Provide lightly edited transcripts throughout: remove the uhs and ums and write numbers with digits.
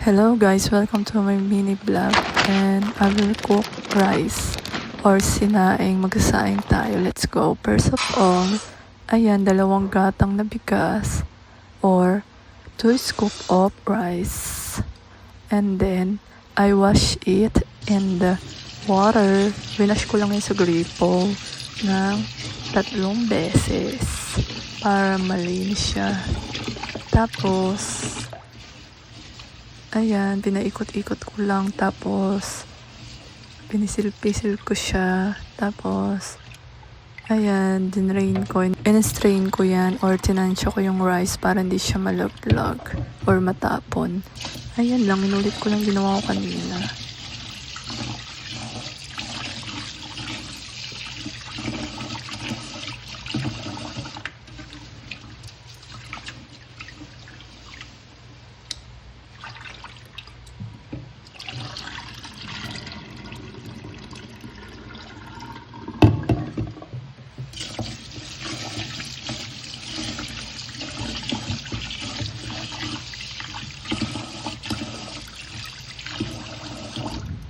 Hello guys, welcome to my mini vlog and I will cook rice or sinaing. Magsasaing tayo. Let's go. First of all, ayan, 2 gatang na bigas or 2 scoop of rice. And then, I wash it in the water. Winash ko lang yun sa gripo ng 3 beses para malinis siya. Tapos, ayan, pinaikot-ikot ko lang. Tapos, pinisil-pisil ko siya. Tapos, ayan, in-strain ko yan or tinansya ko yung rice para hindi siya malaglag or matapon. Ayan lang, inulit ko lang ginawa ko kanina.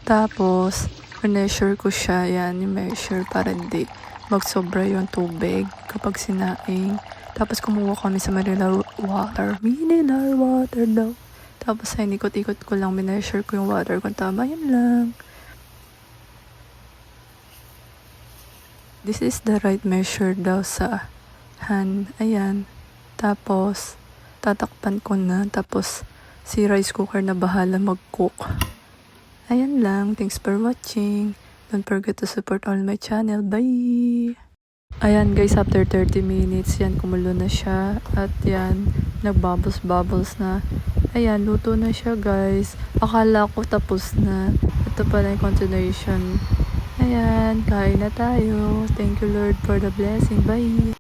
Tapos, measure ko siya. Yan, i-measure para hindi magsobra yung tubig kapag sinaing. Tapos, kumuha kami sa mineral water. Mineral water daw. Tapos, ay ikot-ikot ko lang. Measure ko yung water kung tama. Yan lang. This is the right measure daw sa hand. Ayan. Tapos, tatakpan ko na. Tapos, si rice cooker na bahala mag-cook. Ayan lang. Thanks for watching. Don't forget to support all my channel. Bye! Ayan guys, after 30 minutes, yan, kumulo na siya. At yan, nagbubbles-bubbles na. Ayan, luto na siya guys. Akala ko tapos na. Ito pala yung continuation. Ayan, kain na tayo. Thank you Lord for the blessing. Bye!